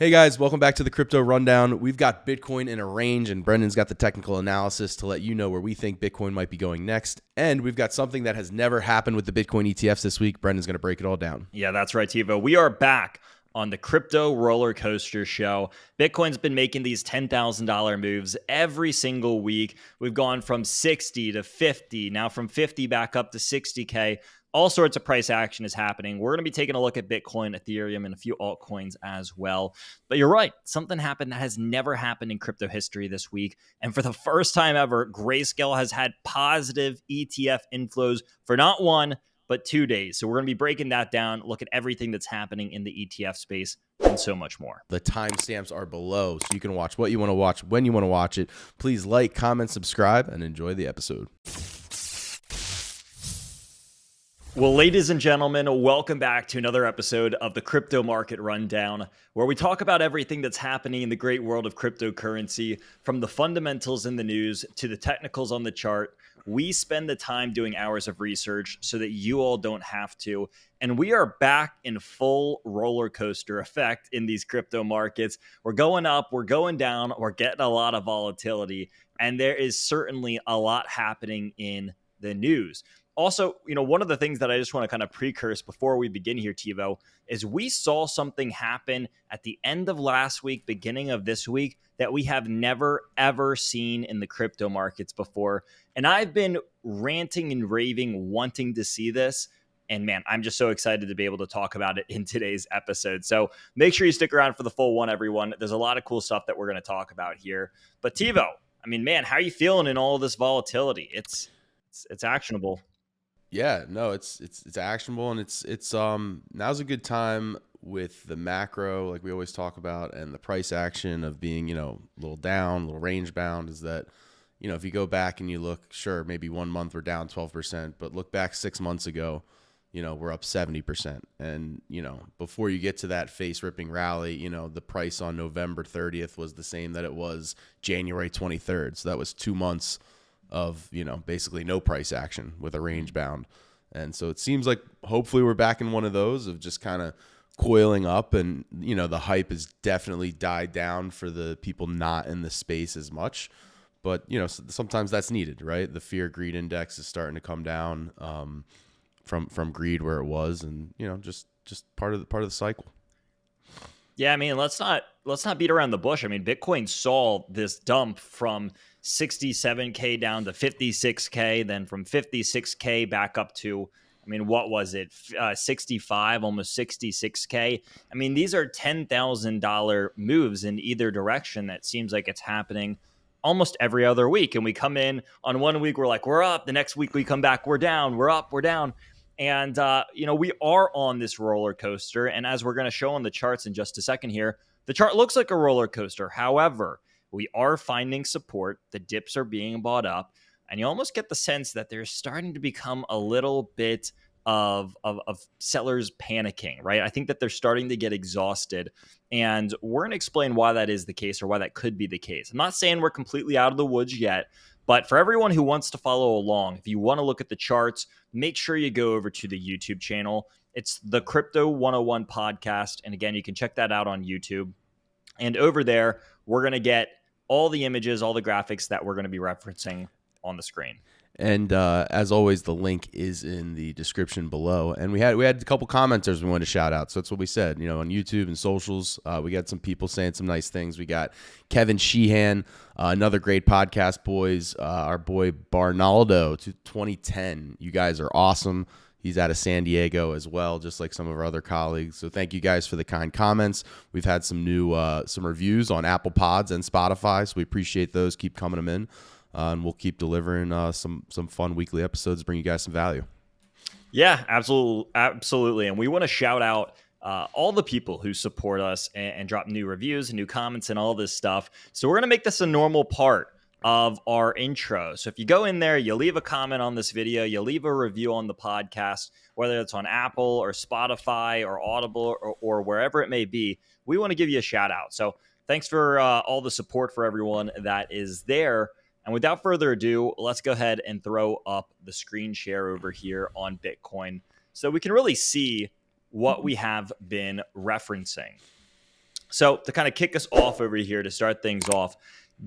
Hey guys, welcome back to the Crypto Rundown. We've got Bitcoin in a range, and Brendan's got the technical analysis to let you know where we think Bitcoin might be going next. And we've got something that has never happened with the Bitcoin ETFs this week. Brendan's going to break it all down. Yeah, that's right, Tevo. We are back on the Crypto Roller Coaster Show. Bitcoin's been making these $10,000 moves every single week. We've gone from 60 to 50, now from 50 back up to 60K. All sorts of price action is happening. We're going to be taking a look at Bitcoin, Ethereum, and a few altcoins as well. But you're right. Something happened that has never happened in crypto history this week. And for the first time ever, Grayscale has had positive ETF inflows for not one, but 2 days. So we're going to be breaking that down, look at everything that's happening in the ETF space, and so much more. The timestamps are below, so you can watch what you want to watch when you want to watch it. Please like, comment, subscribe, and enjoy the episode. Well, ladies and gentlemen, welcome back to another episode of the Crypto Market Rundown, where we talk about everything that's happening in the great world of cryptocurrency, from the fundamentals in the news to the technicals on the chart. We spend the time doing hours of research so that you all don't have to. And we are back in full roller coaster effect in these crypto markets. We're going up, we're going down, we're getting a lot of volatility, and there is certainly a lot happening in the news. Also, one of the things that I just want to kind of precurse before we begin here, Tevo, is we saw something happen at the end of last week, beginning of this week, that we have never, ever seen in the crypto markets before. And I've been ranting and raving, wanting to see this. And man, I'm just so excited to be able to talk about it in today's episode. So make sure you stick around for the full one, everyone. There's a lot of cool stuff that we're going to talk about here. But Tevo, I mean, man, how are you feeling in all of this volatility? It's actionable. Yeah, no, it's actionable, and it's now's a good time with the macro, like we always talk about, and the price action of being, a little down, a little range bound, is that, if you go back and you look, sure, maybe 1 month we're down 12%, but look back 6 months ago, we're up 70%. And, before you get to that face ripping rally, the price on November 30th was the same that it was January 23rd. So that was 2 months of, basically no price action with a range bound. And so it seems like hopefully we're back in one of those of just kind of coiling up, and, the hype has definitely died down for the people not in the space as much. But, sometimes that's needed, right? The fear greed index is starting to come down from greed where it was, and, just part of the cycle. Yeah, I mean, let's not beat around the bush. I mean, Bitcoin saw this dump from 67K down to 56K, then from 56K back up to, I mean, what was it? 65, almost 66K. I mean, these are $10,000 moves in either direction. That seems like it's happening almost every other week. And we come in on 1 week, we're like, we're up. The next week we come back, we're down, we're up, we're down. And, we are on this roller coaster. And as we're going to show on the charts in just a second here, the chart looks like a roller coaster. However, we are finding support. The dips are being bought up. And you almost get the sense that there's starting to become a little bit of sellers panicking, right? I think that they're starting to get exhausted. And we're going to explain why that is the case, or why that could be the case. I'm not saying we're completely out of the woods yet, but for everyone who wants to follow along, if you want to look at the charts, make sure you go over to the YouTube channel. It's the Crypto 101 podcast. And again, you can check that out on YouTube. And over there, we're going to get all the images, all the graphics that we're going to be referencing on the screen. And as always, the link is in the description below. And we had a couple commenters we wanted to shout out. So that's what we said, on YouTube and socials. We got some people saying some nice things. We got Kevin Sheehan, another great podcast, boys. Our boy Barnaldo to 2010. You guys are awesome. He's out of San Diego as well, just like some of our other colleagues. So thank you guys for the kind comments. We've had some new some reviews on Apple Pods and Spotify, so we appreciate those. Keep coming them in, and we'll keep delivering some fun weekly episodes to bring you guys some value. Yeah, absolutely. And we want to shout out all the people who support us and drop new reviews and new comments and all this stuff. So we're going to make this a normal part of our intro. So if you go in there, you leave a comment on this video, you leave a review on the podcast, whether it's on Apple or Spotify or Audible or wherever it may be, we want to give you a shout out. So thanks for all the support for everyone that is there. And without further ado, let's go ahead and throw up the screen share over here on Bitcoin so we can really see what we have been referencing. So to kind of kick us off over here to start things off,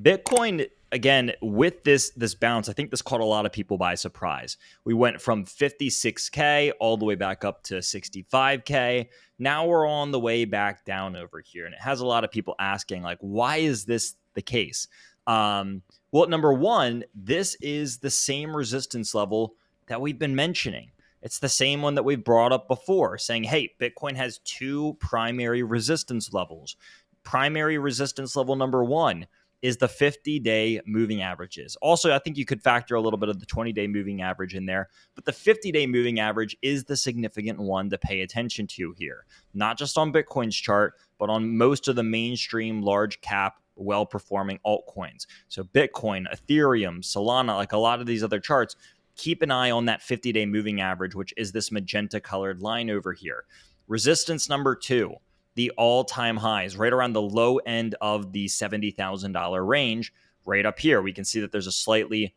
Bitcoin again with this bounce, I think this caught a lot of people by surprise. We went from 56K all the way back up to 65K. Now we're on the way back down over here, and it has a lot of people asking like, why is this the case? Well, number one, this is the same resistance level that we've been mentioning. It's the same one that we've brought up before, saying, hey, Bitcoin has two primary resistance levels. Primary resistance level number one is the 50-day moving averages. Also, I think you could factor a little bit of the 20-day moving average in there, but the 50-day moving average is the significant one to pay attention to here, not just on Bitcoin's chart, but on most of the mainstream large cap well-performing altcoins. So Bitcoin, Ethereum, Solana, like a lot of these other charts, keep an eye on that 50-day moving average, which is this magenta colored line over here. Resistance number two, the all-time highs, right around the low end of the $70,000 range, right up here. We can see that there's a slight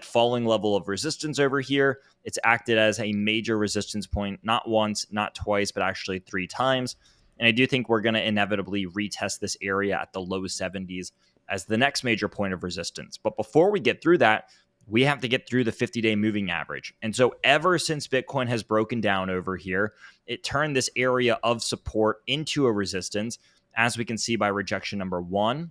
falling level of resistance over here. It's acted as a major resistance point, not once, not twice, but actually 3 times. And I do think we're going to inevitably retest this area at the low 70s as the next major point of resistance. But before we get through that, we have to get through the 50-day moving average. And so ever since Bitcoin has broken down over here, it turned this area of support into a resistance, as we can see by rejection number one.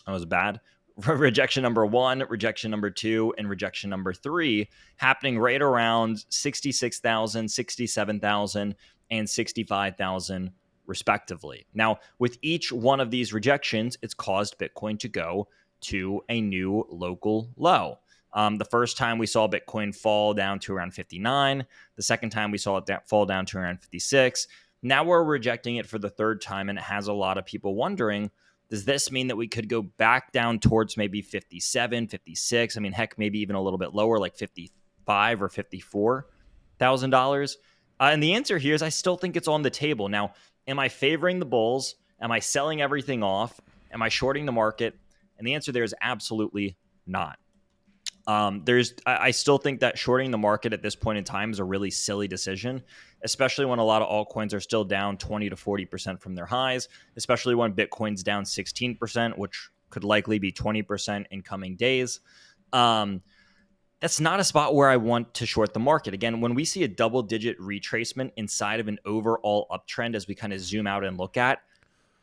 That was bad. Rejection number one, rejection number two, and rejection number three happening right around 66,000, 67,000, and 65,000 respectively. Now, with each one of these rejections, it's caused Bitcoin to go to a new local low. The first time we saw Bitcoin fall down to around 59. The second time we saw it fall down to around 56. Now we're rejecting it for the third time, and it has a lot of people wondering, does this mean that we could go back down towards maybe 57, 56? I mean, heck, maybe even a little bit lower, like 55 or $54,000. And the answer here is I still think it's on the table. Now, am I favoring the bulls? Am I selling everything off? Am I shorting the market? And the answer there is absolutely not. I still think that shorting the market at this point in time is a really silly decision, especially when a lot of altcoins are still down 20 to 40% from their highs, especially when Bitcoin's down 16%, which could likely be 20% in coming days. That's not a spot where I want to short the market. Again, when we see a double-digit retracement inside of an overall uptrend, as we kind of zoom out and look at,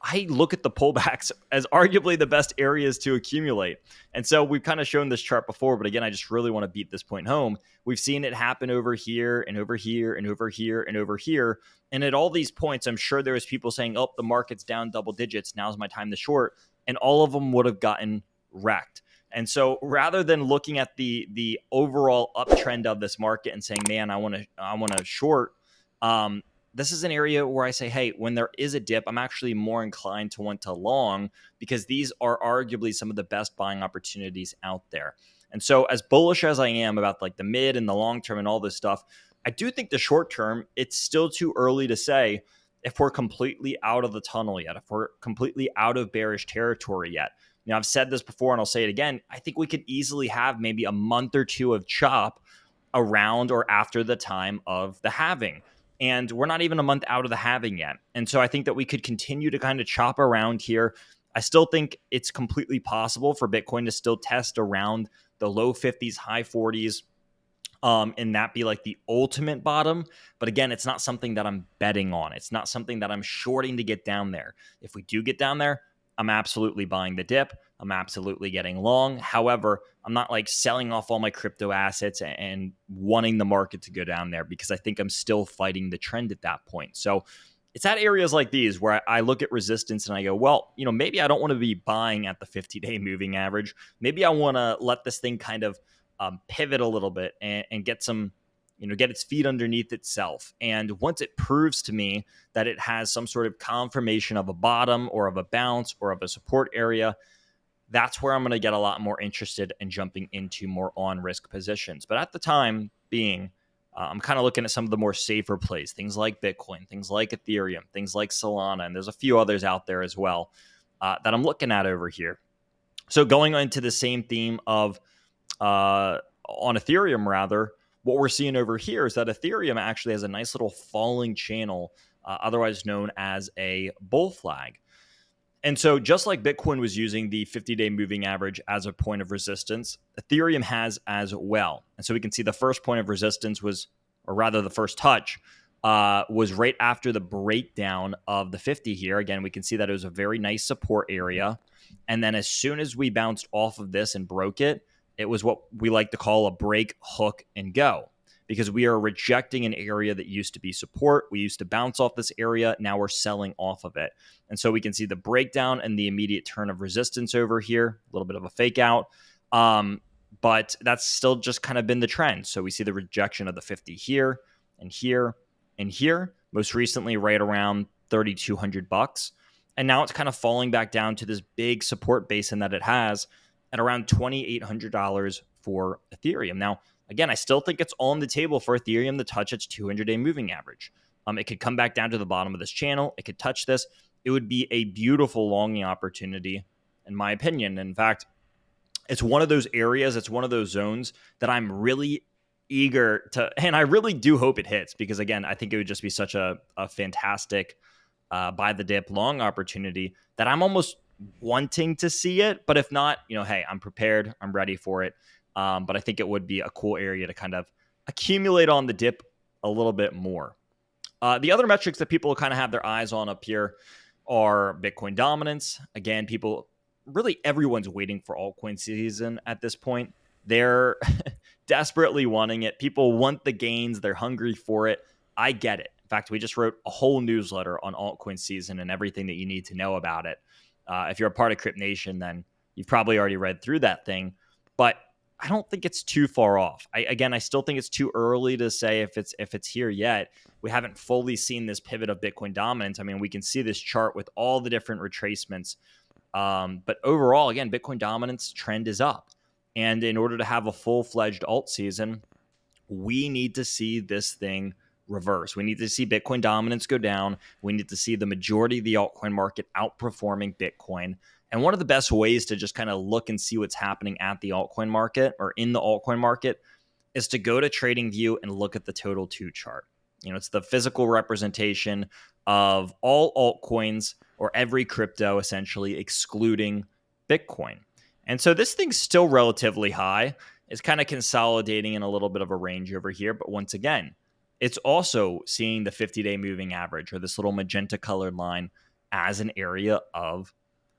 I look at the pullbacks as arguably the best areas to accumulate. And so we've kind of shown this chart before, but again, I just really want to beat this point home. We've seen it happen over here and over here and over here and over here. And at all these points, I'm sure there was people saying, oh, the market's down double digits. Now's my time to short. And all of them would have gotten wrecked. And so rather than looking at the overall uptrend of this market and saying, man, I want to short, this is an area where I say, hey, when there is a dip, I'm actually more inclined to want to long, because these are arguably some of the best buying opportunities out there. And so as bullish as I am about like the mid and the long term and all this stuff, I do think the short term, it's still too early to say if we're completely out of the tunnel yet, if we're completely out of bearish territory yet. You know, I've said this before and I'll say it again. I think we could easily have maybe a month or two of chop around or after the time of the halving. And we're not even a month out of the halving yet. And so I think that we could continue to kind of chop around here. I still think it's completely possible for Bitcoin to still test around the low 50s, high 40s, and that be like the ultimate bottom. But again, it's not something that I'm betting on. It's not something that I'm shorting to get down there. If we do get down there, I'm absolutely buying the dip. I'm absolutely getting long. However, I'm not like selling off all my crypto assets and wanting the market to go down there, because I think I'm still fighting the trend at that point. So it's at areas like these where I look at resistance and I go, well, you know, maybe I don't want to be buying at the 50-day moving average. Maybe I want to let this thing kind of pivot a little bit and get some, you know, get its feet underneath itself. And once it proves to me that it has some sort of confirmation of a bottom or of a bounce or of a support area, that's where I'm going to get a lot more interested in jumping into more on-risk positions. But at the time being, I'm kind of looking at some of the more safer plays, things like Bitcoin, things like Ethereum, things like Solana, and there's a few others out there as well that I'm looking at over here. So going into the same theme of on Ethereum, rather, what we're seeing over here is that Ethereum actually has a nice little falling channel otherwise known as a bull flag. And so just like Bitcoin was using the 50-day moving average as a point of resistance, Ethereum has as well. And so we can see the first point of resistance was, or rather the first touch, was right after the breakdown of the 50 here. Again, we can see that it was a very nice support area. And then as soon as we bounced off of this and broke it, it was what we like to call a break, hook, and go. Because we are rejecting an area that used to be support. We used to bounce off this area. Now we're selling off of it. And so we can see the breakdown and the immediate turn of resistance over here, a little bit of a fake out. But that's still just kind of been the trend. So we see the rejection of the 50 here and here and here, most recently right around $3,200. And now it's kind of falling back down to this big support basin that it has at around $2,800 for Ethereum. Now, again, I still think it's on the table for Ethereum to touch its 200-day moving average. It could come back down to the bottom of this channel. It could touch this. It would be a beautiful longing opportunity, in my opinion. In fact, it's one of those areas, it's one of those zones that I'm really eager to, and I really do hope it hits, because, again, I think it would just be such a fantastic buy the dip long opportunity that I'm almost wanting to see it. But if not, hey, I'm prepared. I'm ready for it. But I think it would be a cool area to kind of accumulate on the dip a little bit more. The other metrics that people kind of have their eyes on up here are Bitcoin dominance. Again, everyone's waiting for altcoin season at this point. They're desperately wanting it. People want the gains. They're hungry for it. I get it. In fact, we just wrote a whole newsletter on altcoin season and everything that you need to know about it. If you're a part of Crypt Nation, then you've probably already read through that thing. But I don't think it's too far off. I still think it's too early to say if it's here yet. We haven't fully seen this pivot of Bitcoin dominance. I mean, we can see this chart with all the different retracements. But overall, again, Bitcoin dominance trend is up. And in order to have a full-fledged alt season, we need to see this thing reverse. We need to see Bitcoin dominance go down. We need to see the majority of the altcoin market outperforming Bitcoin. And one of the best ways to just kind of look and see what's happening at the altcoin market or in the altcoin market is to go to TradingView and look at the total 2 chart. It's the physical representation of all altcoins or every crypto, essentially excluding Bitcoin. And so this thing's still relatively high. It's kind of consolidating in a little bit of a range over here. But once again, it's also seeing the 50-day moving average, or this little magenta colored line, as an area of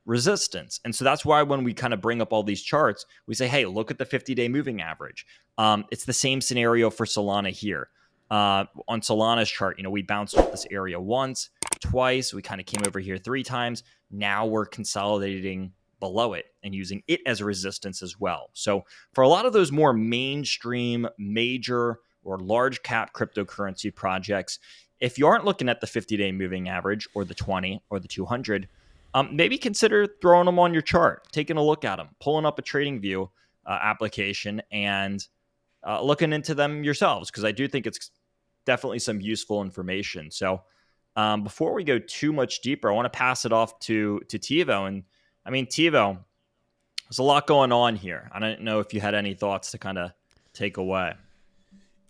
resistance. And so that's why when we kind of bring up all these charts, we say, hey, look at the 50-day moving average. It's the same scenario for Solana here. On Solana's chart, we bounced off this area once, twice. We kind of came over here 3 times. Now we're consolidating below it and using it as a resistance as well. So for a lot of those more mainstream, major, or large cap cryptocurrency projects, if you aren't looking at the 50-day moving average or the 20 or the 200, maybe consider throwing them on your chart, taking a look at them, pulling up a TradingView application and looking into them yourselves, because I do think it's definitely some useful information. So before we go too much deeper, I want to pass it off to Tevo. And I mean, Tevo, there's a lot going on here. I don't know if you had any thoughts to kind of take away.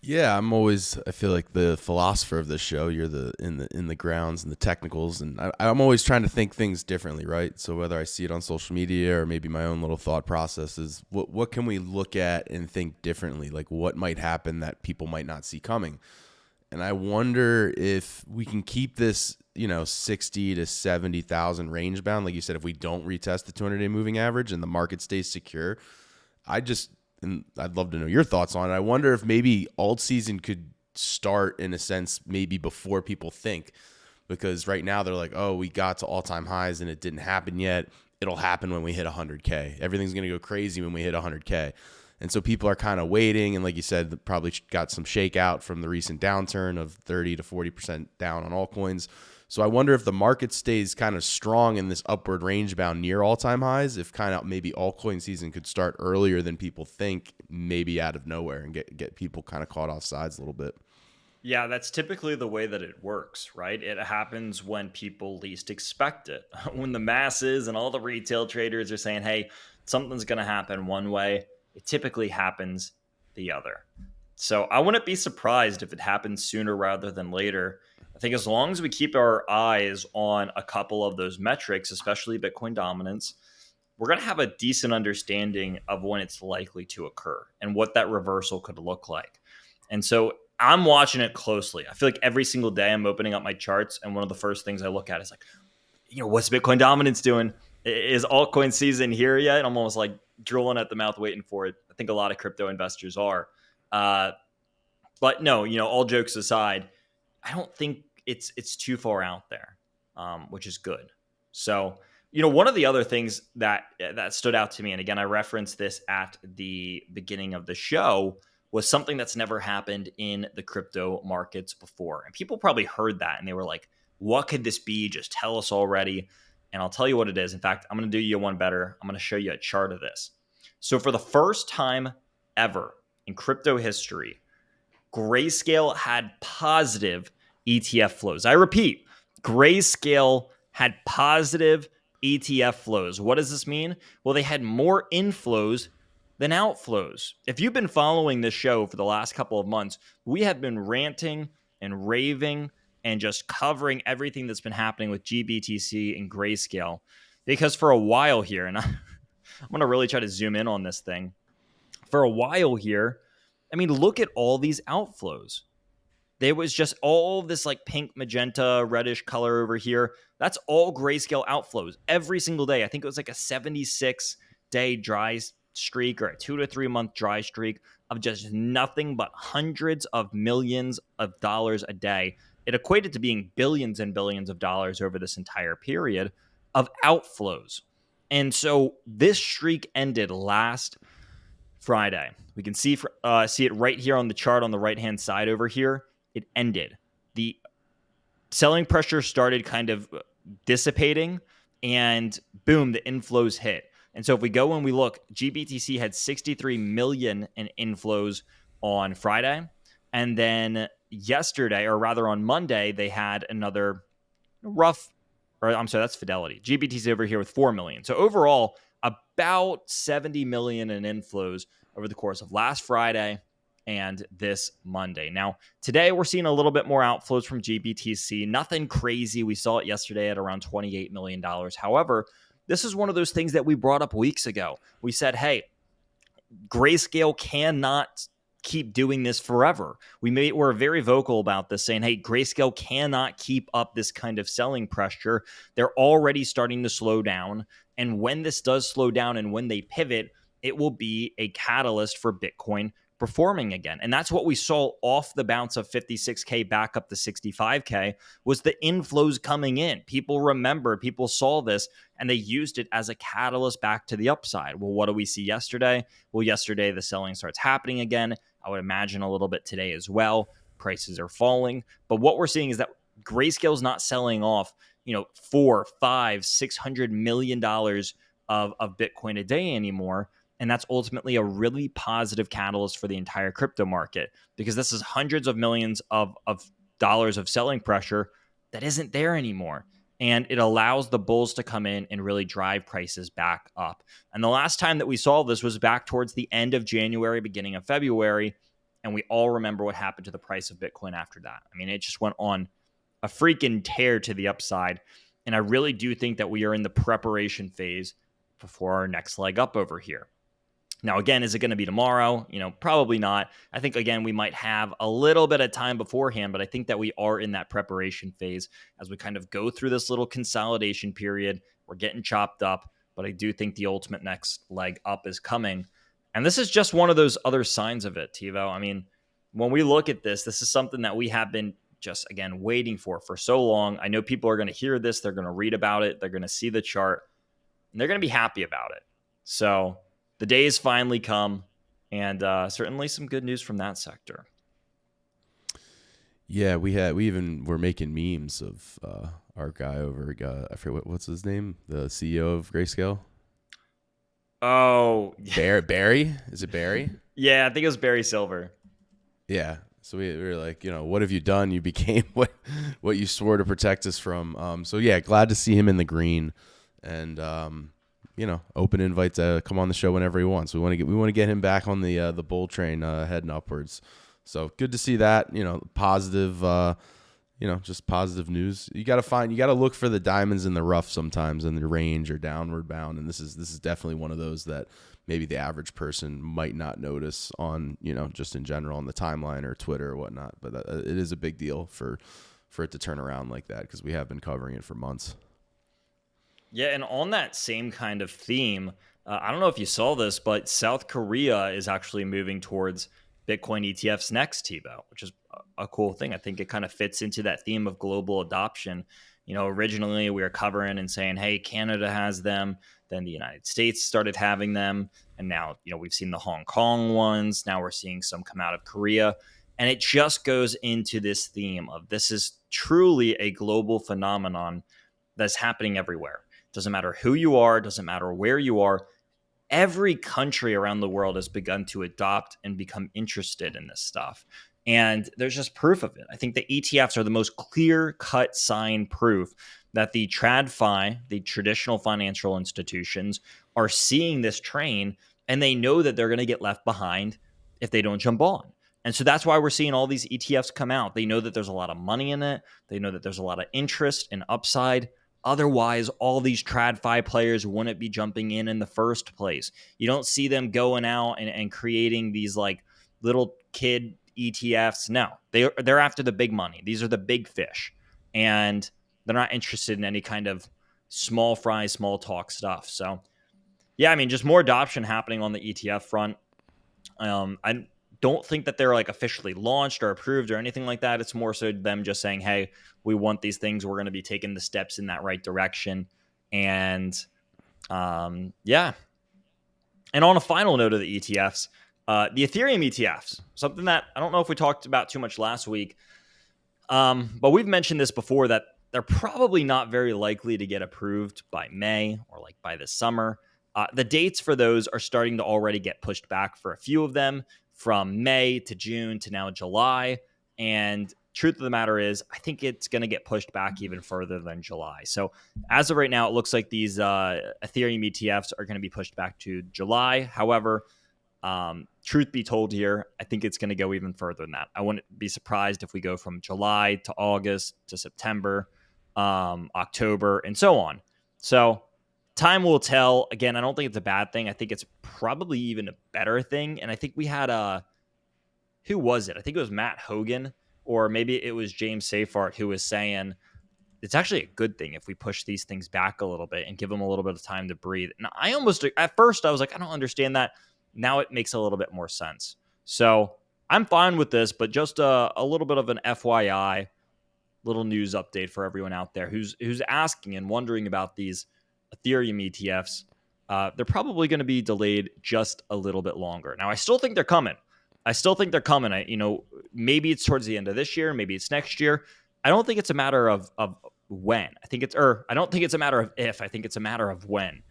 Yeah, I feel like the philosopher of this show. You're in the grounds and the technicals, and I'm always trying to think things differently, right? So whether I see it on social media or maybe my own little thought processes, what can we look at and think differently? Like what might happen that people might not see coming? And I wonder if we can keep this, 60 to 70,000 range bound, like you said, if we don't retest the 200-day moving average and the market stays secure. And I'd love to know your thoughts on it. I wonder if maybe alt season could start in a sense maybe before people think, because right now they're like, oh, we got to all-time highs and it didn't happen yet. It'll happen when we hit 100K. Everything's going to go crazy when we hit 100K. And so people are kind of waiting. And like you said, probably got some shakeout from the recent downturn of 30 to 40% down on altcoins. So I wonder if the market stays kind of strong in this upward range bound near all-time highs, if kind of maybe altcoin season could start earlier than people think, maybe out of nowhere, and get people kind of caught off sides a little bit. Yeah, that's typically the way that it works, right? It happens when people least expect it. When the masses and all the retail traders are saying, hey, something's going to happen one way, it typically happens the other. So I wouldn't be surprised if it happens sooner rather than later. think as long as we keep our eyes on a couple of those metrics, especially Bitcoin dominance, we're going to have a decent understanding of when it's likely to occur and what that reversal could look like. And so I'm watching it closely. I feel like every single day I'm opening up my charts, and one of the first things I look at is like, what's Bitcoin dominance doing? Is altcoin season here yet? I'm almost like drooling at the mouth waiting for it. I think a lot of crypto investors are. But no, all jokes aside, I don't think it's too far out there, which is good. So, one of the other things that stood out to me, and again, I referenced this at the beginning of the show, was something that's never happened in the crypto markets before. And people probably heard that and they were like, what could this be? Just tell us already. And I'll tell you what it is. In fact, I'm going to do you one better. I'm going to show you a chart of this. So for the first time ever in crypto history, Grayscale had positive ETF flows. I repeat, Grayscale had positive ETF flows. What does this mean? Well, they had more inflows than outflows. If you've been following this show for the last couple of months, we have been ranting and raving and just covering everything that's been happening with GBTC and Grayscale. Because for a while here, and I'm going to really try to zoom in on this thing. For a while here, I mean, look at all these outflows. There was just all this like pink, magenta, reddish color over here. That's all Grayscale outflows every single day. I think it was like a 76-day dry streak or a 2 to 3 month dry streak of just nothing but hundreds of millions of dollars a day. It equated to being billions and billions of dollars over this entire period of outflows. And so this streak ended last Friday. We can see it right here on the chart on the right-hand side over here. It ended. The selling pressure started kind of dissipating, and boom, the inflows hit. And so if we go and we look, GBTC had 63 million in inflows on Friday. And then yesterday, or rather on Monday, they had another that's Fidelity. GBTC over here with 4 million. So overall, about 70 million in inflows over the course of last Friday and this Monday. Now, today we're seeing a little bit more outflows from GBTC. Nothing crazy. We saw it yesterday at around $28 million. However, this is one of those things that we brought up weeks ago. We said, hey, Grayscale cannot keep doing this forever. We're very vocal about this, saying, hey, Grayscale cannot keep up this kind of selling pressure. They're already starting to slow down. And when this does slow down and when they pivot, it will be a catalyst for Bitcoin performing again. And that's what we saw off the bounce of 56K back up to 65K was the inflows coming in. People saw this and they used it as a catalyst back to the upside. Well, what do we see yesterday? Well, yesterday the selling starts happening again. I would imagine a little bit today as well. Prices are falling. But what we're seeing is that Grayscale is not selling off, $400, $500, $600 million of Bitcoin a day anymore. And that's ultimately a really positive catalyst for the entire crypto market, because this is hundreds of millions of dollars of selling pressure that isn't there anymore. And it allows the bulls to come in and really drive prices back up. And the last time that we saw this was back towards the end of January, beginning of February. And we all remember what happened to the price of Bitcoin after that. I mean, it just went on a freaking tear to the upside. And I really do think that we are in the preparation phase before our next leg up over here. Now, again, is it going to be tomorrow? Probably not. I think, again, we might have a little bit of time beforehand, but I think that we are in that preparation phase as we kind of go through this little consolidation period. We're getting chopped up, but I do think the ultimate next leg up is coming. And this is just one of those other signs of it, Tevo. I mean, when we look at this is something that we have been just, again, waiting for so long. I know people are going to hear this. They're going to read about it. They're going to see the chart, and they're going to be happy about it. So the days finally come, and certainly some good news from that sector. Yeah, we even were making memes of our guy over. I forget what's his name, the CEO of Grayscale. Oh, Barry? Is it Barry? Yeah, I think it was Barry Silver. Yeah. So we were like, what have you done? You became what you swore to protect us from. So yeah, glad to see him in the green, and open invite to come on the show whenever he wants. We want to get him back on the bull train heading upwards. So good to see that. Positive. just positive news. You got to look for the diamonds in the rough sometimes in the range or downward bound. And this is definitely one of those that maybe the average person might not notice on, just in general on the timeline or Twitter or whatnot. But it is a big deal for it to turn around like that, because we have been covering it for months. Yeah. And on that same kind of theme, I don't know if you saw this, but South Korea is actually moving towards Bitcoin ETFs next, Tevo, which is a cool thing. I think it kind of fits into that theme of global adoption. Originally we were covering and saying, hey, Canada has them. Then the United States started having them. And now, we've seen the Hong Kong ones. Now we're seeing some come out of Korea. And it just goes into this theme of this is truly a global phenomenon that's happening everywhere. Doesn't matter who you are, doesn't matter where you are. Every country around the world has begun to adopt and become interested in this stuff. And there's just proof of it. I think the ETFs are the most clear-cut sign proof that the TradFi, the traditional financial institutions, are seeing this train, and they know that they're going to get left behind if they don't jump on. And so that's why we're seeing all these ETFs come out. They know that there's a lot of money in it. They know that there's a lot of interest and upside. Otherwise, all these TradFi players wouldn't be jumping in the first place. You don't see them going out and creating these like little kid ETFs. No, they're after the big money. These are the big fish, and they're not interested in any kind of small fry, small talk stuff. So, yeah, I mean, just more adoption happening on the ETF front. I don't think that they're like officially launched or approved or anything like that. It's more so them just saying, hey, we want these things. We're going to be taking the steps in that right direction. And yeah. And on a final note of the ETFs, the Ethereum ETFs, something that I don't know if we talked about too much last week, but we've mentioned this before, that they're probably not very likely to get approved by May or like by the summer. The dates for those are starting to already get pushed back for a few of them, from May to June to now July. And truth of the matter is, I think it's going to get pushed back even further than July. So as of right now, it looks like these Ethereum ETFs are going to be pushed back to July. However, truth be told here, I think it's going to go even further than that. I wouldn't be surprised if we go from July to August to September, October, and so on. So time will tell. Again, I don't think it's a bad thing. I think it's probably even a better thing. And I think we had who was it? I think it was Matt Hogan, or maybe it was James Seyfarth, who was saying it's actually a good thing if we push these things back a little bit and give them a little bit of time to breathe. And at first I was like, I don't understand that. Now it makes a little bit more sense. So I'm fine with this, but just a little bit of an FYI, little news update for everyone out there who's asking and wondering about these Ethereum ETFs. They're probably going to be delayed just a little bit longer. Now, I still think they're coming. Maybe it's towards the end of this year, maybe it's next year. I don't think it's a matter of when. I don't think it's a matter of if. I think it's a matter of when.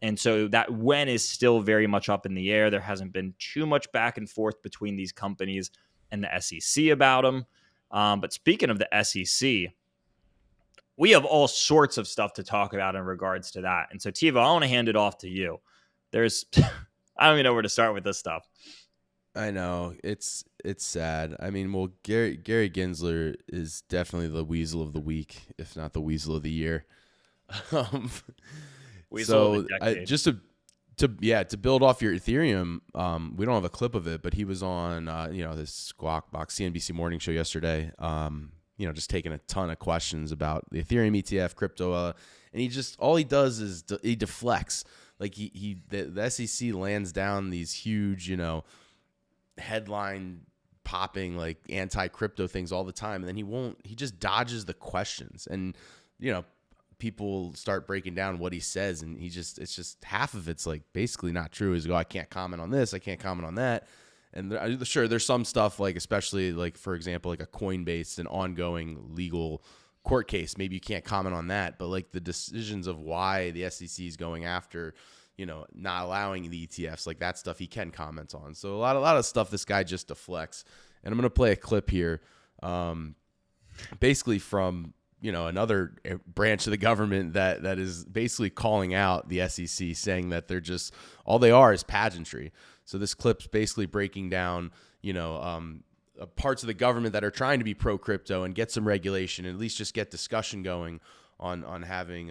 And so that when is still very much up in the air. There hasn't been too much back and forth between these companies and the SEC about them. But speaking of the SEC, we have all sorts of stuff to talk about in regards to that. And so, Tevo, I want to hand it off to you. I don't even know where to start with this stuff. I know it's sad. I mean, well, Gary Gensler is definitely the weasel of the week, if not the weasel of the year. Weasel of the decade. Just to build off your Ethereum, we don't have a clip of it, but he was on this Squawk Box CNBC morning show yesterday. Just taking a ton of questions about the Ethereum ETF, crypto, and all he does is he deflects. Like the SEC lands down these huge, headline popping like anti-crypto things all the time, and then he just dodges the questions, and people start breaking down what he says, and it's just half of it's like basically not true. He's I can't comment on this, I can't comment on that. And sure, there's some stuff, like especially like, for example, like a Coinbase, an ongoing legal court case, maybe you can't comment on that, but like the decisions of why the SEC is going after not allowing the ETFs, like that stuff he can comment on. So a lot of stuff this guy just deflects. And I'm going to play a clip here, basically from another branch of the government that is basically calling out the SEC, saying that they're just, all they are is pageantry. So this clip's basically breaking down, parts of the government that are trying to be pro crypto and get some regulation, and at least just get discussion going on having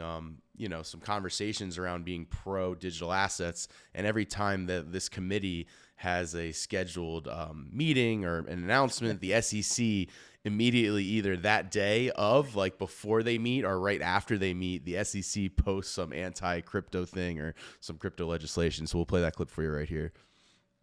some conversations around being pro digital assets. And every time that this committee has a scheduled meeting or an announcement, the SEC immediately, either that day of, like before they meet or right after they meet, the SEC posts some anti-crypto thing or some crypto legislation. So we'll play that clip for you right here.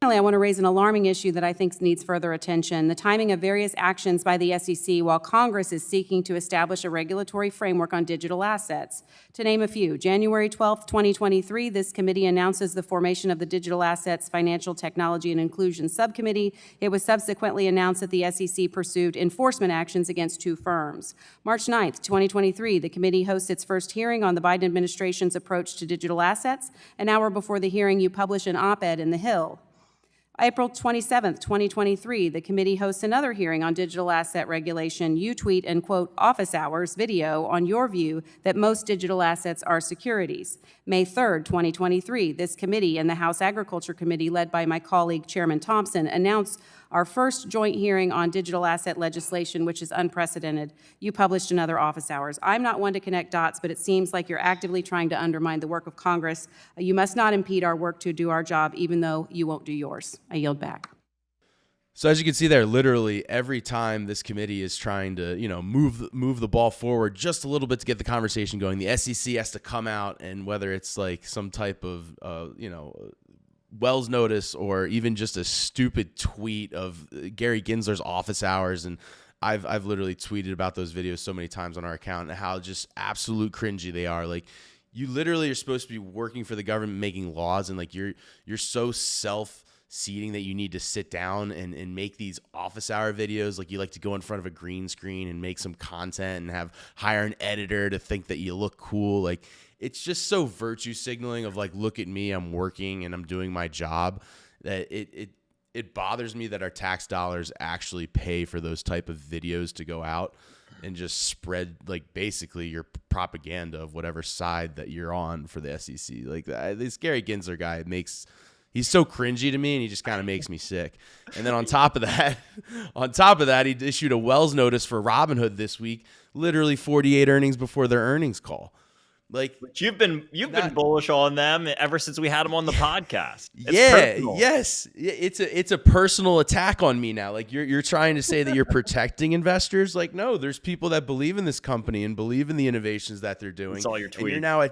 Finally, I want to raise an alarming issue that I think needs further attention: the timing of various actions by the SEC while Congress is seeking to establish a regulatory framework on digital assets. To name a few, January 12th, 2023, this committee announces the formation of the Digital Assets Financial Technology and Inclusion Subcommittee. It was subsequently announced that the SEC pursued enforcement actions against 2 firms. March 9th, 2023, the committee hosts its first hearing on the Biden administration's approach to digital assets. An hour before the hearing, you publish an op-ed in The Hill. April 27th, 2023, the committee hosts another hearing on digital asset regulation. You tweet and quote office hours video on your view that most digital assets are securities. May 3rd, 2023, this committee and the House Agriculture Committee, led by my colleague Chairman Thompson, announced our first joint hearing on digital asset legislation, which is unprecedented. You published another office hours. I'm not one to connect dots, but it seems like you're actively trying to undermine the work of Congress. You must not impede our work to do our job, even though you won't do yours. I yield back. So as you can see there, literally every time this committee is trying to, move the ball forward just a little bit to get the conversation going, the SEC has to come out, and whether it's like some type of, Wells notice or even just a stupid tweet of Gary Gensler's office hours. And I've literally tweeted about those videos so many times on our account and how just absolute cringy they are. Like, you literally are supposed to be working for the government, making laws, and like you're so self-seating that you need to sit down and make these office hour videos. Like, you like to go in front of a green screen and make some content and hire an editor to think that you look cool. Like, it's just so virtue signaling of like, look at me, I'm working and I'm doing my job, that it bothers me that our tax dollars actually pay for those type of videos to go out and just spread like basically your propaganda of whatever side that you're on for the SEC. Like, this Gary Gensler guy he's so cringy to me, and he just kind of makes me sick. And then on top of that, he issued a Wells notice for Robinhood this week, literally 48 earnings before their earnings call. Like, but you've been bullish on them ever since we had them on the podcast. It's a personal attack on me now. Like, you're trying to say that you're protecting investors. Like, no, there's people that believe in this company and believe in the innovations that they're doing. That's all your tweets. And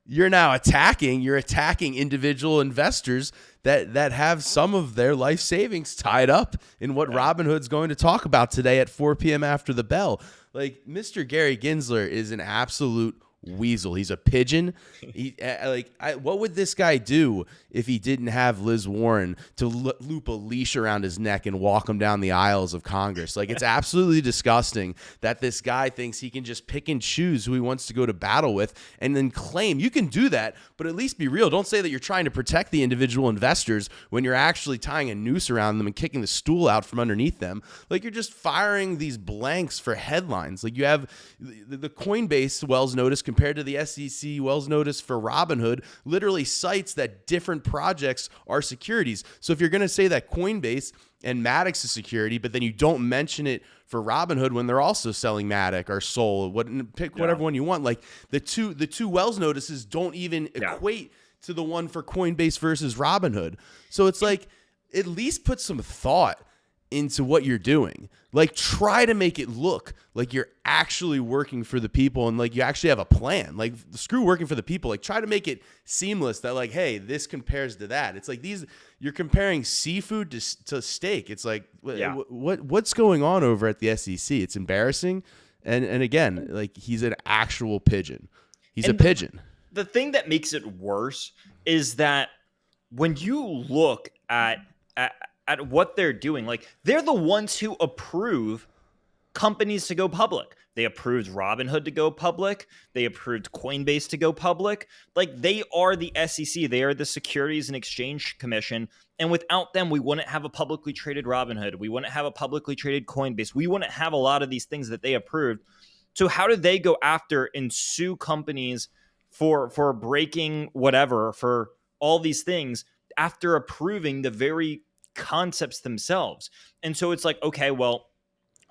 you're now attacking individual investors that have some of their life savings tied up in what Robinhood's going to talk about today at 4 p.m. after the bell. Like, Mr. Gary Gensler is an absolute weasel. He's a pigeon. What would this guy do if he didn't have Liz Warren to loop a leash around his neck and walk him down the aisles of Congress? Like, it's absolutely disgusting that this guy thinks he can just pick and choose who he wants to go to battle with and then claim you can do that, but at least be real. Don't say that you're trying to protect the individual investors when you're actually tying a noose around them and kicking the stool out from underneath them. Like, you're just firing these blanks for headlines. Like, you have the Coinbase Wells notice compared to the SEC Wells notice for Robinhood literally cites that different projects are securities. So if you're going to say that Coinbase and Matic is security, but then you don't mention it for Robinhood when they're also selling Matic or Sol, pick whatever one you want. Like, the two Wells notices don't even equate to the one for Coinbase versus Robinhood. So it's like, at least put some thought into what you're doing. Like, try to make it look like you're actually working for the people and like you actually have a plan. Like, screw working for the people. Like, try to make it seamless that like, hey, this compares to that. It's like you're comparing seafood to steak. It's like, what's going on over at the SEC? It's embarrassing. And again, like, he's an actual pigeon. He's a pigeon. The thing that makes it worse is that when you look at what they're doing, like, they're the ones who approve companies to go public. They approved Robinhood to go public. They approved Coinbase to go public. Like, they are the SEC. They are the Securities and Exchange Commission. And without them, we wouldn't have a publicly traded Robinhood. We wouldn't have a publicly traded Coinbase. We wouldn't have a lot of these things that they approved. So how did they go after and sue companies for breaking whatever, for all these things, after approving the very concepts themselves. And so it's like, okay, well,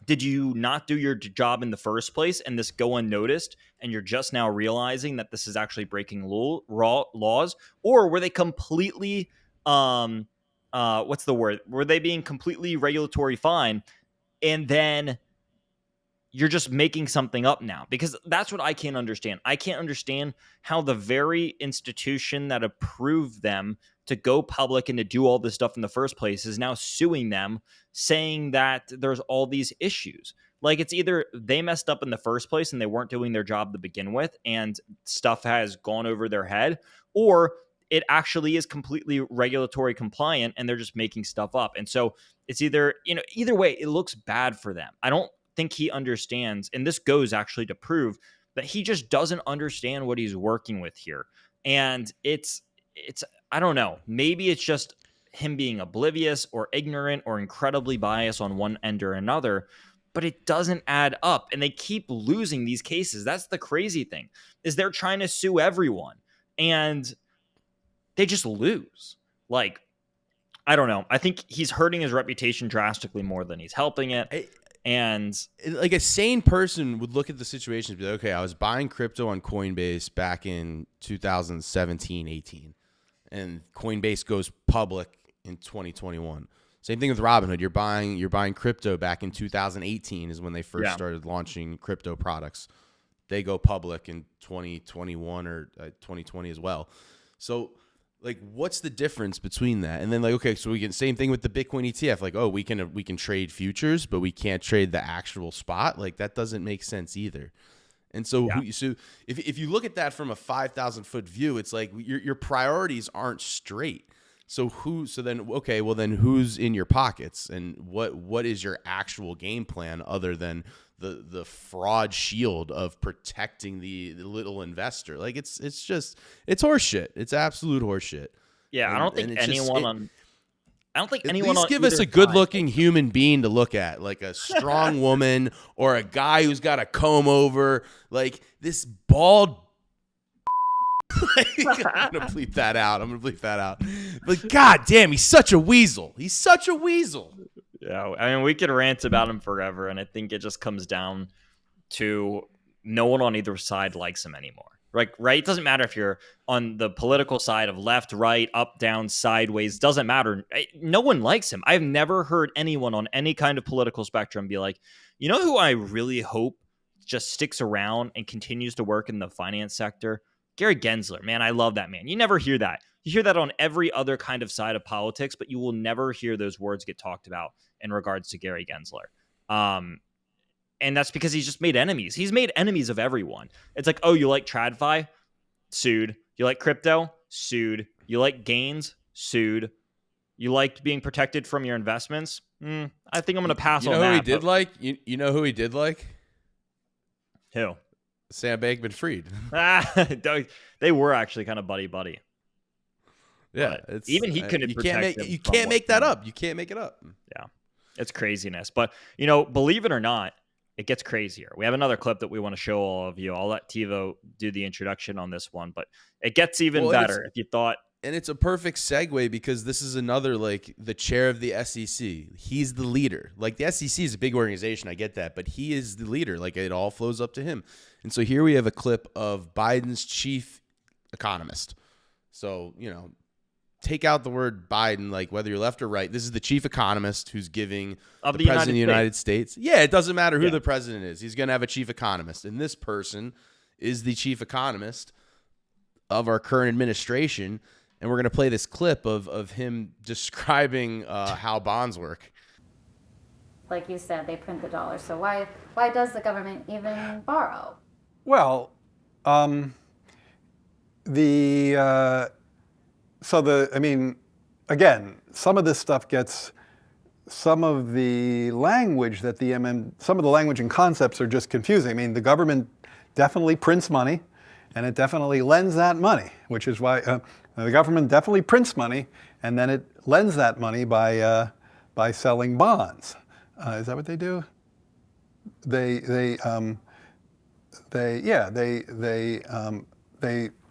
did you not do your job in the first place and this go unnoticed, and you're just now realizing that this is actually breaking laws? Or were they completely, what's the word? Were they being completely regulatory fine, and then you're just making something up now? Because that's what I can't understand. I can't understand how the very institution that approved them to go public and to do all this stuff in the first place is now suing them, saying that there's all these issues. Like, it's either they messed up in the first place and they weren't doing their job to begin with and stuff has gone over their head, or it actually is completely regulatory compliant and they're just making stuff up. And so it's either, either way, it looks bad for them. I don't think he understands, and this goes actually to prove that he just doesn't understand what he's working with here. And it's I don't know, maybe it's just him being oblivious or ignorant or incredibly biased on one end or another, but it doesn't add up, and they keep losing these cases. That's the crazy thing, is they're trying to sue everyone and they just lose. Like, I don't know. I think he's hurting his reputation drastically more than he's helping it. And like, a sane person would look at the situation and be like, okay, I was buying crypto on Coinbase back in 2017, 18, and Coinbase goes public in 2021. Same thing with Robinhood. You're buying crypto back in 2018 is when they first started launching crypto products. They go public in 2021 or 2020 as well. So, like, what's the difference between that? And then, like, okay, so we can, same thing with the Bitcoin ETF. Like, oh, we can trade futures, but we can't trade the actual spot. Like, that doesn't make sense either. And so, so if you look at that from a 5,000-foot view, it's like your priorities aren't straight. So then who's in your pockets, and what is your actual game plan other than the fraud shield of protecting the little investor? Like, it's horseshit. It's absolute horseshit. Yeah, I don't think anyone give us a good-looking human being to look at, like a strong woman or a guy who's got a comb over, like this bald. I'm gonna bleep that out. But god damn, he's such a weasel. Yeah, I mean, we could rant about him forever, and I think it just comes down to no one on either side likes him anymore. Right? It doesn't matter if you're on the political side of left, right, up, down, sideways. Doesn't matter. No one likes him. I've never heard anyone on any kind of political spectrum be like, you know who I really hope just sticks around and continues to work in the finance sector? Gary Gensler, man, I love that man. You never hear that. You hear that on every other kind of side of politics, but you will never hear those words get talked about in regards to Gary Gensler. And that's because he's just made enemies. He's made enemies of everyone. It's like, oh, you like TradFi? Sued. You like crypto? Sued. You like gains? Sued. You liked being protected from your investments? I think I'm going to pass on that. You know who he did like? You know who he did like? Who? Sam Bankman-Fried. They were actually kind of buddy-buddy. Yeah. Even he couldn't protect him. You can't make that up. You can't make it up. Yeah. It's craziness. But, believe it or not, it gets crazier. We have another clip that we want to show all of you. I'll let Tevo do the introduction on this one, but it gets even better if you thought. And it's a perfect segue because this is another, like, the chair of the SEC. He's the leader. Like, the SEC is a big organization. I get that. But he is the leader. Like, it all flows up to him. And so here we have a clip of Biden's chief economist. So, take out the word Biden, like whether you're left or right. This is the chief economist who's giving the president of the United States. Yeah, it doesn't matter who the president is. He's going to have a chief economist. And this person is the chief economist of our current administration. And we're going to play this clip of him describing how bonds work. Like you said, they print the dollar. So why does the government even borrow? Well, again, some of this stuff gets, some of the language that some of the language and concepts are just confusing. I mean, the government definitely prints money, and it definitely lends that money, which is why the government definitely prints money, and then it lends that money by selling bonds. Is that what they do? They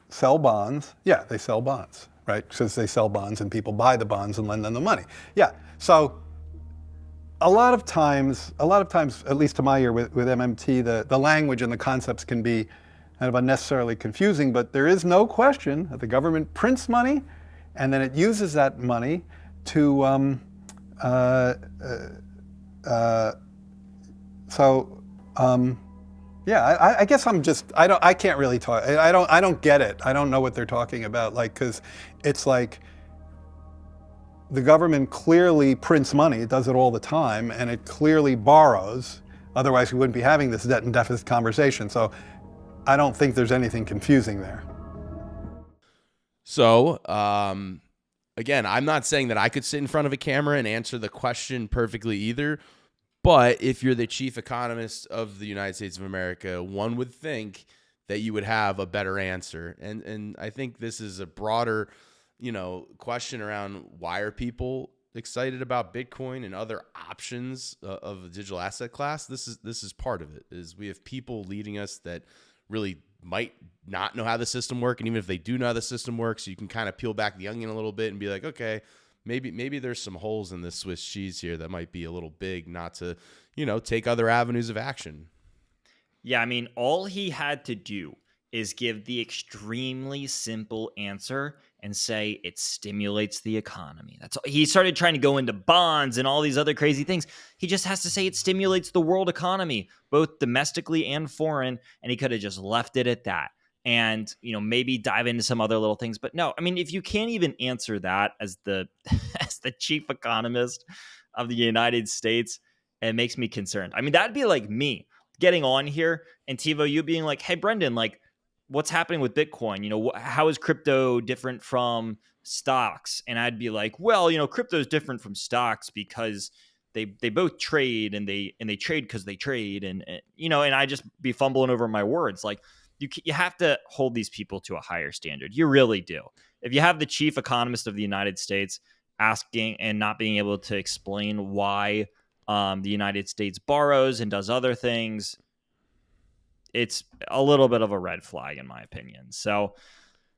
sell bonds. Yeah, they sell bonds. right? Because they sell bonds and people buy the bonds and lend them the money. Yeah. So a lot of times, at least to my ear with MMT, the language and the concepts can be kind of unnecessarily confusing, but there is no question that the government prints money and then it uses that money to, yeah, I guess I can't really talk, I don't get it. I don't know what they're talking about, like, because it's like, the government clearly prints money, it does it all the time, and it clearly borrows, otherwise we wouldn't be having this debt and deficit conversation. So I don't think there's anything confusing there. So, again, I'm not saying that I could sit in front of a camera and answer the question perfectly either, but if you're the chief economist of the United States of America, one would think that you would have a better answer. And I think this is a broader, question around why are people excited about Bitcoin and other options of the digital asset class. This is part of it, is we have people leading us that really might not know how the system works. And even if they do know how the system works, you can kind of peel back the onion a little bit and be like, okay, maybe there's some holes in this Swiss cheese here that might be a little big, not to, take other avenues of action. Yeah, I mean, all he had to do is give the extremely simple answer and say it stimulates the economy. That's all. He started trying to go into bonds and all these other crazy things. He just has to say it stimulates the world economy, both domestically and foreign, and he could have just left it at that. And, maybe dive into some other little things. But no, I mean, if you can't even answer that as the as the chief economist of the United States, it makes me concerned. I mean, that'd be like me getting on here and Tevo, you being like, hey, Brendan, like, what's happening with Bitcoin? How is crypto different from stocks? And I'd be like, well, crypto is different from stocks because they both trade and they trade because they trade. And I just be fumbling over my words. Like, you have to hold these people to a higher standard. You really do. If you have the chief economist of the United States asking and not being able to explain why the United States borrows and does other things, it's a little bit of a red flag in my opinion. So,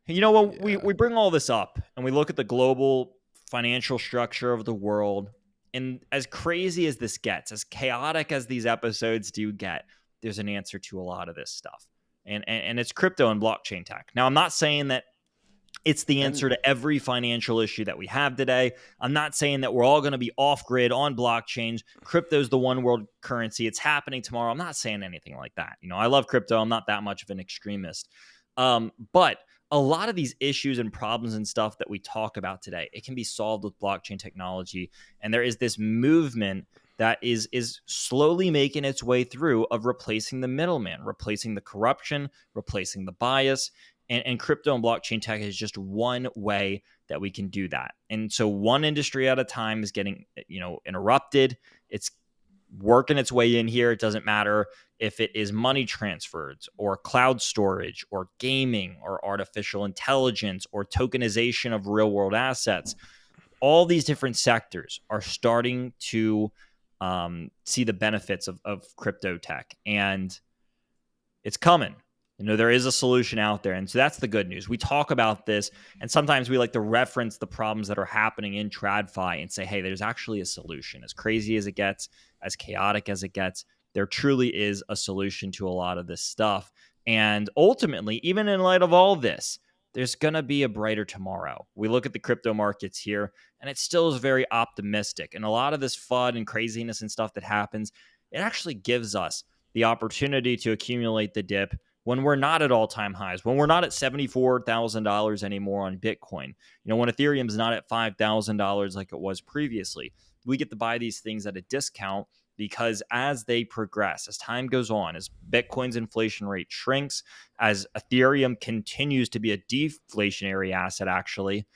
when we bring all this up and we look at the global financial structure of the world, and as crazy as this gets, as chaotic as these episodes do get, there's an answer to a lot of this stuff. And it's crypto and blockchain tech. Now, I'm not saying that it's the answer to every financial issue that we have today. I'm not saying that we're all going to be off-grid on blockchains. Crypto's the one world currency. It's happening tomorrow. I'm not saying anything like that. I love crypto. I'm not that much of an extremist. But a lot of these issues and problems and stuff that we talk about today, it can be solved with blockchain technology. And there is this movement that is slowly making its way through of replacing the middleman, replacing the corruption, replacing the bias. And crypto and blockchain tech is just one way that we can do that. And so one industry at a time is getting, interrupted. It's working its way in here. It doesn't matter if it is money transfers or cloud storage or gaming or artificial intelligence or tokenization of real world assets. All these different sectors are starting to see the benefits of crypto tech, and it's coming. There is a solution out there. And so that's the good news. We talk about this, and sometimes we like to reference the problems that are happening in TradFi and say, hey, there's actually a solution. As crazy as it gets, as chaotic as it gets, there truly is a solution to a lot of this stuff. And ultimately, even in light of all this, there's going to be a brighter tomorrow. We look at the crypto markets here, and it still is very optimistic. And a lot of this FUD and craziness and stuff that happens, it actually gives us the opportunity to accumulate the dip when we're not at all-time highs, when we're not at $74,000 anymore on Bitcoin, when Ethereum's not at $5,000 like it was previously. We get to buy these things at a discount because as they progress, as time goes on, as Bitcoin's inflation rate shrinks, as Ethereum continues to be a deflationary asset, actually,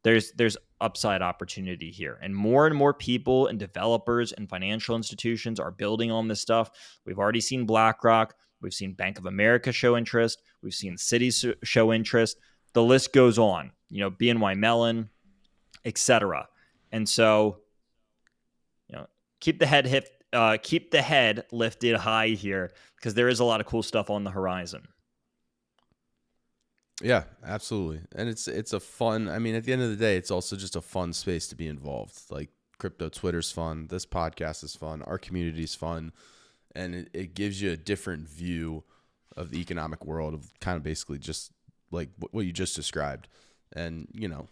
there's upside opportunity here. And more people and developers and financial institutions are building on this stuff. We've already seen BlackRock. We've seen Bank of America show interest. We've seen cities show interest. The list goes on, BNY Mellon, etc. And so, keep the head lifted high here because there is a lot of cool stuff on the horizon. Yeah, absolutely. And it's a fun, I mean, at the end of the day, it's also just a fun space to be involved. Like crypto Twitter's fun, this podcast is fun, our community's fun, and it gives you a different view of the economic world of kind of basically just like what you just described. And, you know,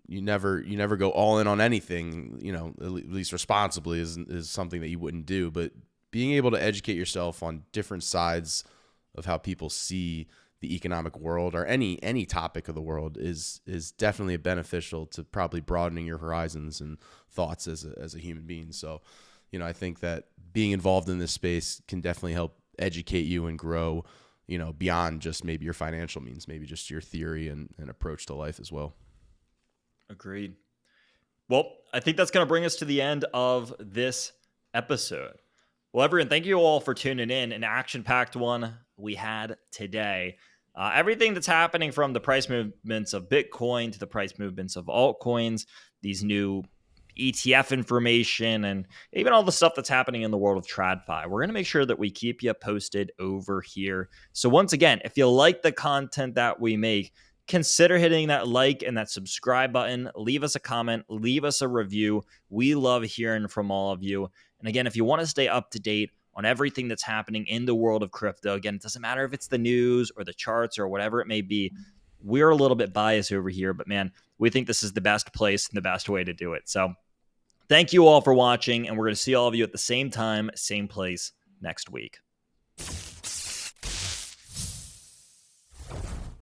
you never go all in on anything, you know, at least responsibly is something that you wouldn't do, but being able to educate yourself on different sides of how people see the economic world or any topic of the world is definitely beneficial to probably broadening your horizons and thoughts as a human being. So, you know, I think that being involved in this space can definitely help educate you and grow, you know, beyond just maybe your financial means, maybe just your theory and approach to life as well. Agreed. Well, I think that's going to bring us to the end of this episode. Well, everyone, thank you all for tuning in. An action-packed one we had today. Everything that's happening from the price movements of Bitcoin to the price movements of altcoins, these new ETF information, and even all the stuff that's happening in the world of TradFi. We're going to make sure that we keep you posted over here. So once again, if you like the content that we make, consider hitting that like and that subscribe button. Leave us a comment, leave us a review. We love hearing from all of you. And again, if you want to stay up to date on everything that's happening in the world of crypto, again, it doesn't matter if it's the news or the charts or whatever it may be. We're a little bit biased over here, but man, we think this is the best place and the best way to do it. So thank you all for watching, and we're going to see all of you at the same time, same place next week.